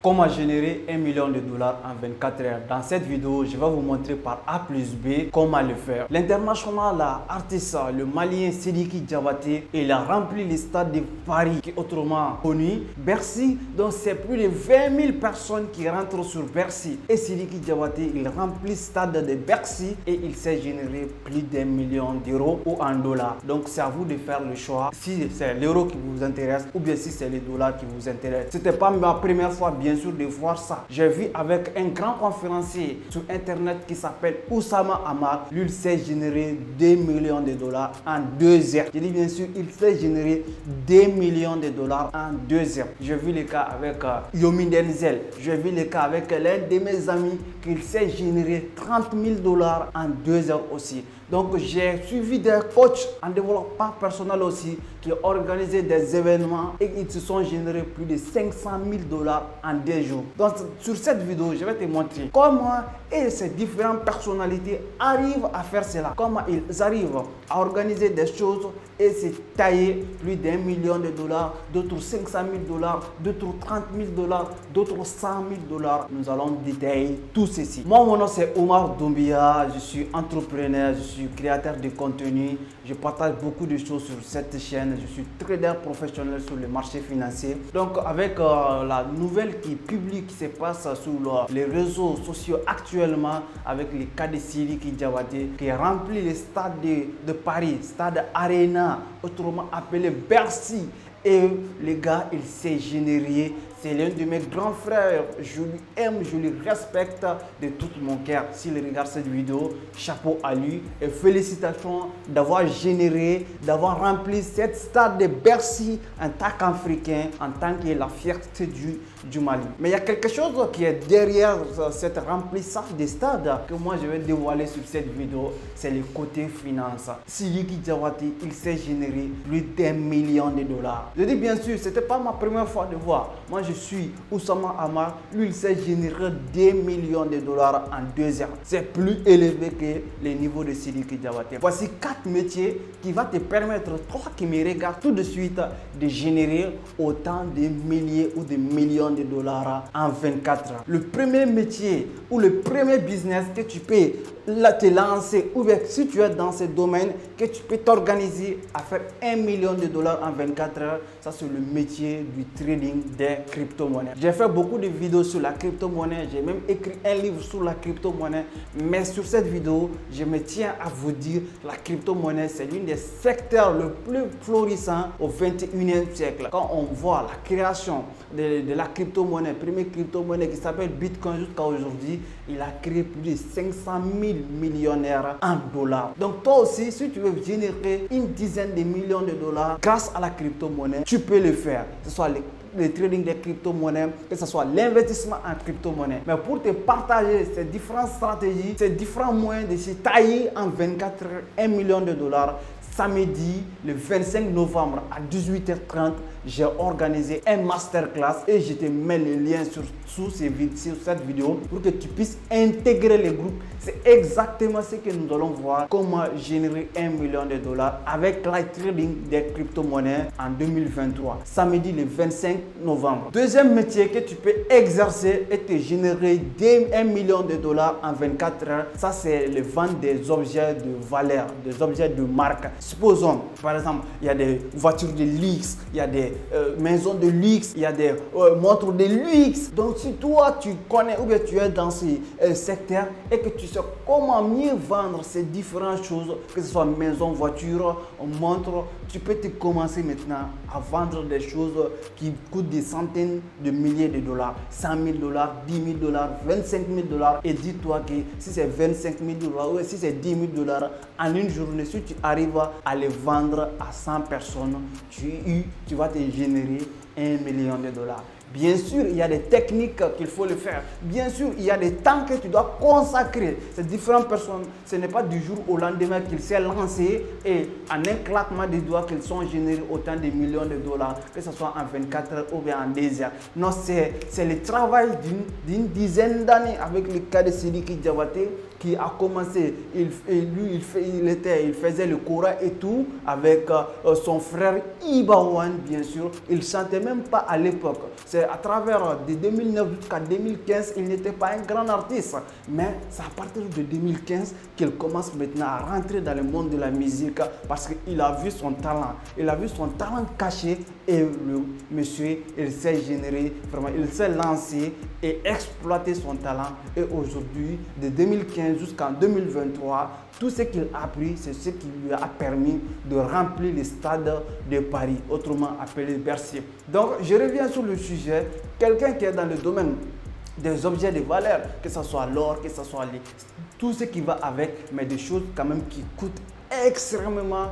Comment générer 1 million de dollars en 24 heures. Dans cette vidéo, je vais vous montrer par A plus B comment le faire. L'international artiste, le malien Sidiki Diabaté, il a rempli les stades de Paris, qui est autrement connu Bercy. Donc c'est plus de 20 000 personnes qui rentrent sur Bercy. Et Sidiki Diabaté, il remplit le stade de Bercy et il s'est généré plus d'1 million d'euros ou en dollars. Donc c'est à vous de faire le choix si c'est l'euro qui vous intéresse ou bien si c'est les dollars qui vous intéressent. C'était pas ma première fois bien sûr de voir ça. J'ai vu avec un grand conférencier sur internet qui s'appelle Oussama Hamar. Lui, il s'est généré 2 millions de dollars en 2 heures. Je dis bien sûr, il s'est généré 2 millions de dollars en 2 heures. J'ai vu le cas avec Yomi Denzel. J'ai vu le cas avec l'un de mes amis qui s'est généré 30 000 dollars en 2 heures aussi. Donc j'ai suivi des coachs en développement personnel aussi qui ont organisé des événements et ils se sont générés plus de 500 000 dollars en 2 jours. Donc sur cette vidéo, je vais te montrer comment ces différentes personnalités arrivent à faire cela. Comment ils arrivent à organiser des choses et se tailler plus d'1 million de dollars, d'autres 500 000 dollars, d'autres 30 000 dollars, d'autres 100 000 dollars. Nous allons détailler tout ceci. Moi, mon nom c'est Omar Doumbia, je suis entrepreneur, je suis créateur de contenu, je partage beaucoup de choses sur cette chaîne, je suis trader professionnel sur le marché financier. Donc avec la nouvelle qui publie, qui se passe sur les réseaux sociaux actuellement, avec les cas de Sidiki Diabaté qui remplit les stades de Paris, stade Arena, autrement appelé Bercy. Et les gars, il s'est généré. C'est l'un de mes grands frères. Je lui aime, je lui respecte de tout mon cœur. S'il regarde cette vidéo, chapeau à lui et félicitations d'avoir généré, d'avoir rempli cette stade de Bercy en tant qu'Africain, en tant que la fierté du Mali. Mais il y a quelque chose qui est derrière cette remplissage des stades que moi je vais dévoiler sur cette vidéo. C'est le côté finance. Sidiki Diabaté, il s'est généré plus d'1 million de dollars. Je dis bien sûr, c'était pas ma première fois de voir. Moi je suis Oussama Hamar, lui il s'est généré 2 millions de dollars en 2 heures. C'est plus élevé que les niveaux de Sidiki Diabaté. Voici 4 métiers qui vont te permettre, toi qui me regardes tout de suite, de générer autant de milliers ou de millions de dollars en 24 heures. Le premier métier ou le premier business que tu peux te lancer, ou bien si tu es dans ce domaine, que tu peux t'organiser à faire 1 million de dollars en 24 heures, ça c'est le métier du trading des crypto-monnaies. J'ai fait beaucoup de vidéos sur la crypto-monnaie, j'ai même écrit un livre sur la crypto-monnaie, mais sur cette vidéo, je me tiens à vous dire, la crypto-monnaie, c'est l'un des secteurs le plus florissant au 21e siècle. Quand on voit la création de la crypto-monnaie, première crypto-monnaie qui s'appelle Bitcoin jusqu'à aujourd'hui, il a créé plus de 500 000 millionnaires en dollars. Donc toi aussi, si tu veux générer une dizaine de millions de dollars grâce à la crypto-monnaie, tu peux le faire. Que ce soit le trading des crypto-monnaies, que ce soit l'investissement en crypto-monnaie. Mais pour te partager ces différentes stratégies, ces différents moyens de se tailler en 24 heures 1 million de dollars, samedi, le 25 novembre à 18h30, j'ai organisé un masterclass et je te mets le lien sur cette vidéo pour que tu puisses intégrer les groupes. C'est exactement ce que nous allons voir, comment générer 1 million de dollars avec le trading des crypto-monnaies en 2023, samedi le 25 novembre. Deuxième métier que tu peux exercer et te générer 1 million de dollars en 24 heures, ça c'est le vente des objets de valeur, des objets de marque. Supposons, par exemple, il y a des voitures de luxe, il y a des maisons de luxe, il y a des montres de luxe. Donc, si toi, tu connais ou bien tu es dans ce secteur et que tu sais comment mieux vendre ces différentes choses, que ce soit maison, voiture, montre, tu peux te commencer maintenant à vendre des choses qui coûtent des centaines de milliers de dollars, 100 000 dollars, 10 000 dollars, 25 000 dollars. Et dis-toi que si c'est 25 000 dollars ou si c'est 10 000 dollars en une journée, si tu arrives à les vendre à 100 personnes, tu vas te générer 1 million de dollars. Bien sûr, il y a des techniques qu'il faut le faire. Bien sûr, il y a des temps que tu dois consacrer. Ces différentes personnes, ce n'est pas du jour au lendemain qu'ils s'est lancé et en un claquement des doigts qu'ils sont générés autant de millions de dollars, que ce soit en 24 heures ou bien en 2 heures. Non, c'est le travail d'une dizaine d'années avec le cas de Sidiki Diabaté qui a commencé. Il faisait le Coran et tout avec son frère Ibawan, bien sûr. Il ne chantait même pas à l'époque. C'est c'est à travers de 2009 jusqu'à 2015, il n'était pas un grand artiste. Mais c'est à partir de 2015 qu'il commence maintenant à rentrer dans le monde de la musique parce qu'il a vu son talent. Il a vu son talent caché et le monsieur, il s'est généré, vraiment, il s'est lancé et exploité son talent. Et aujourd'hui, de 2015 jusqu'en 2023, tout ce qu'il a appris, c'est ce qui lui a permis de remplir les stades de Paris, autrement appelé Bercy. Donc, je reviens sur le sujet. Quelqu'un qui est dans le domaine des objets de valeur, que ce soit l'or, que ce soit tout ce qui va avec, mais des choses quand même qui coûtent extrêmement,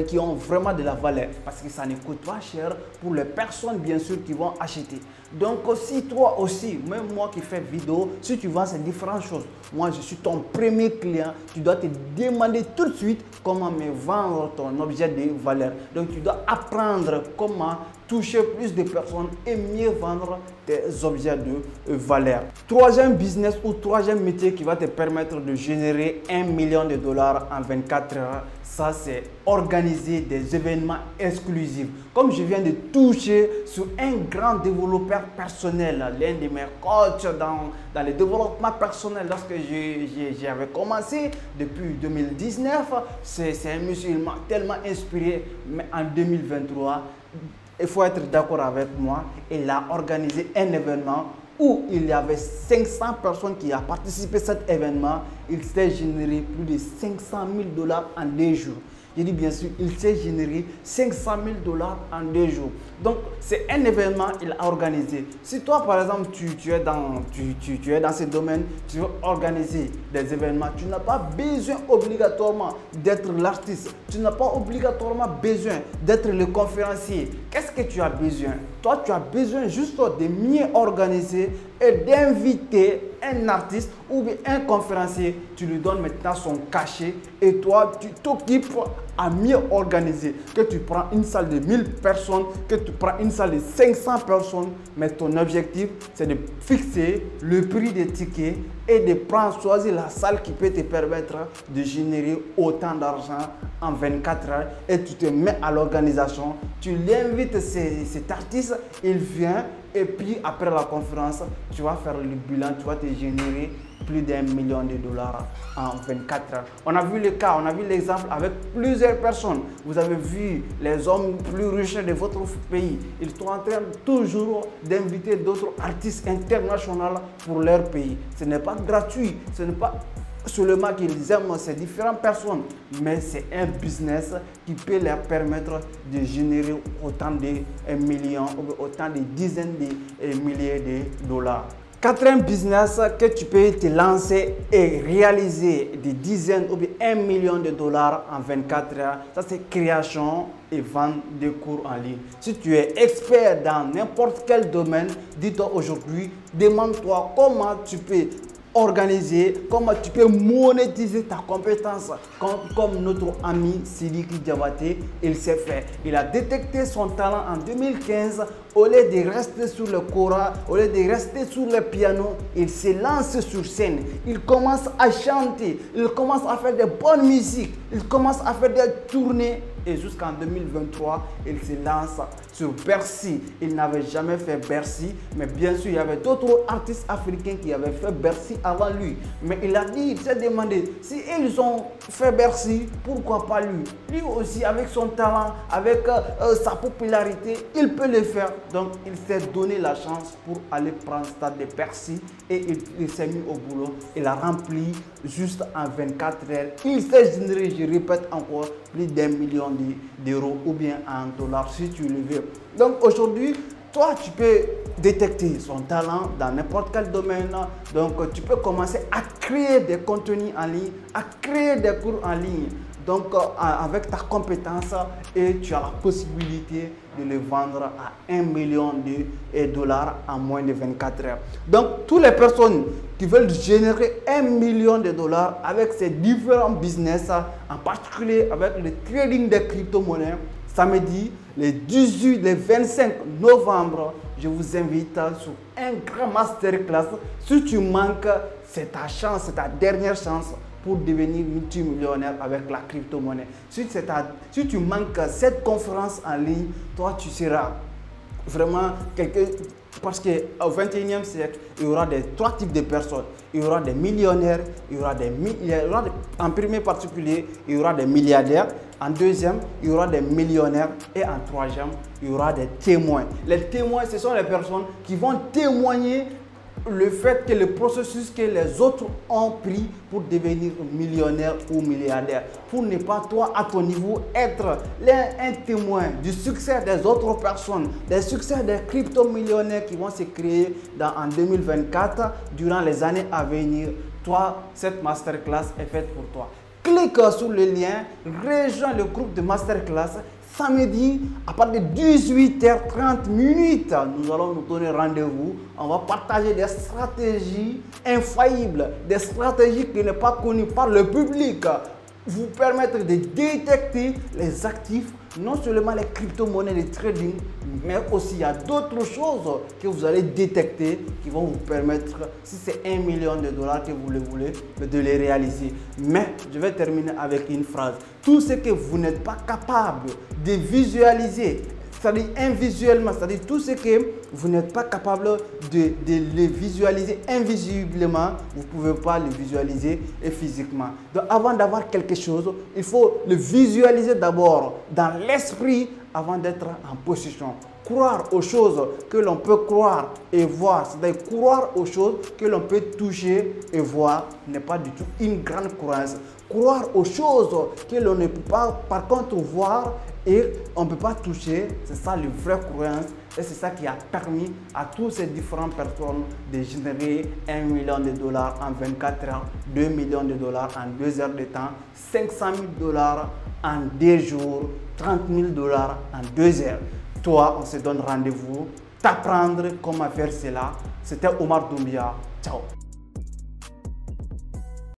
qui ont vraiment de la valeur, parce que ça ne coûte pas cher pour les personnes bien sûr qui vont acheter. Donc si toi aussi, même moi qui fais vidéo, si tu vends ces différentes choses, moi je suis ton premier client, tu dois te demander tout de suite comment me vendre ton objet de valeur. Donc tu dois apprendre comment toucher plus de personnes et mieux vendre tes objets de valeur. Troisième business ou troisième métier qui va te permettre de générer $1 million en 24 heures, ça c'est organiser des événements exclusifs. Comme je viens de toucher sur un grand développeur personnel, l'un de mes coachs dans le développement personnel lorsque j'avais commencé depuis 2019, c'est un monsieur, il m'a tellement inspiré, mais en 2023, il faut être d'accord avec moi, il a organisé un événement où il y avait 500 personnes qui ont participé à cet événement. Il s'est généré plus de $500 000 en 2 jours. Je dis bien sûr, il s'est généré $500 000 en 2 jours. Donc, c'est un événement qu'il a organisé. Si toi, par exemple, tu es dans ce domaine, tu veux organiser des événements, tu n'as pas besoin obligatoirement d'être l'artiste. Tu n'as pas obligatoirement besoin d'être le conférencier. Qu'est-ce que tu as besoin? Toi, tu as besoin juste de mieux organiser et d'inviter un artiste ou bien un conférencier. Tu lui donnes maintenant son cachet et toi, tu t'occupes à mieux organiser. Que tu prends une salle de 1000 personnes, que tu prends une salle de 500 personnes, mais ton objectif, c'est de fixer le prix des tickets et de choisir la salle qui peut te permettre de générer autant d'argent en 24 heures et tu te mets à l'organisation. Tu l'invites, cet artiste, il vient et puis après la conférence, tu vas faire le bilan, tu vas te générer plus d'1 million en 24 heures. On a vu le cas, on a vu l'exemple avec plusieurs personnes. Vous avez vu les hommes plus riches de votre pays. Ils sont en train toujours d'inviter d'autres artistes internationaux pour leur pays. Ce n'est pas gratuit, ce n'est pas seulement qu'ils aiment ces différentes personnes, mais c'est un business qui peut leur permettre de générer autant de millions ou autant de dizaines de milliers de dollars. Quatrième business que tu peux te lancer et réaliser des dizaines ou bien $1 million en 24 heures, ça c'est création et vente de cours en ligne. Si tu es expert dans n'importe quel domaine, dis-toi aujourd'hui, demande-toi comment tu peux organiser, comment tu peux monétiser ta compétence comme notre ami Sidiki Diabaté, il s'est fait. Il a détecté son talent en 2015. Au lieu de rester sur le kora, au lieu de rester sur le piano, il se lance sur scène. Il commence à chanter, il commence à faire de bonnes musiques, il commence à faire des tournées. Et jusqu'en 2023, il se lance sur Bercy. Il n'avait jamais fait Bercy, mais bien sûr, il y avait d'autres artistes africains qui avaient fait Bercy avant lui. Mais il a dit, il s'est demandé, si ils ont fait Bercy, pourquoi pas lui? Lui aussi, avec son talent, avec sa popularité, il peut le faire. Donc, il s'est donné la chance pour aller prendre le stade de Bercy et il s'est mis au boulot. Il a rempli juste en 24 heures. Il s'est généré, je répète encore, plus d'1 million d'euros ou bien en dollars si tu le veux. Donc aujourd'hui, toi tu peux détecter son talent dans n'importe quel domaine. Donc tu peux commencer à créer des contenus en ligne, à créer des cours en ligne. Donc avec ta compétence et tu as la possibilité de le vendre à $1 million en moins de 24 heures. Donc toutes les personnes qui veulent générer $1 million avec ces différents business, en particulier avec le trading des crypto-monnaies, samedi, le 18, le 25 novembre, je vous invite sur un grand masterclass. Si tu manques, c'est ta chance, c'est ta dernière chance pour devenir multimillionnaire avec la crypto-monnaie. Si tu manques cette conférence en ligne, toi tu seras vraiment quelqu'un Parce qu'au 21e siècle, il y aura trois types de personnes. Il y aura des millionnaires, en premier particulier, il y aura des milliardaires. En deuxième, il y aura des millionnaires. Et en troisième, il y aura des témoins. Les témoins, ce sont les personnes qui vont témoigner le fait que le processus que les autres ont pris pour devenir millionnaire ou milliardaire, pour ne pas toi à ton niveau être un témoin du succès des autres personnes, des succès des crypto-millionnaires qui vont se créer en 2024 durant les années à venir. Toi, cette masterclass est faite pour toi. Clique sur le lien, rejoins le groupe de masterclass. Samedi, à partir de 18h30, nous allons nous donner rendez-vous. On va partager des stratégies infaillibles, des stratégies qui ne sont pas connues par le public. Vous permettre de détecter les actifs, non seulement les crypto-monnaies de trading, mais aussi il y a d'autres choses que vous allez détecter qui vont vous permettre, si c'est $1 million que vous le voulez, de les réaliser. Mais je vais terminer avec une phrase. Tout ce que vous n'êtes pas capable de visualiser, c'est-à-dire invisuellement, c'est-à-dire tout ce que vous n'êtes pas capable de le visualiser invisiblement, vous ne pouvez pas le visualiser physiquement. Donc avant d'avoir quelque chose, il faut le visualiser d'abord dans l'esprit avant d'être en possession. Croire aux choses que l'on peut croire et voir, c'est-à-dire croire aux choses que l'on peut toucher et voir n'est pas du tout une grande croyance. Croire aux choses que l'on ne peut pas par contre voir et on ne peut pas toucher, c'est ça la vraie croyance et c'est ça qui a permis à toutes ces différentes personnes de générer $1 million en 24 heures, $2 millions en 2 heures de temps, $500 000 en 2 jours, $30 000 en 2 heures. Toi, on se donne rendez-vous, t'apprendre comment faire cela. C'était Omar Doumbia. Ciao.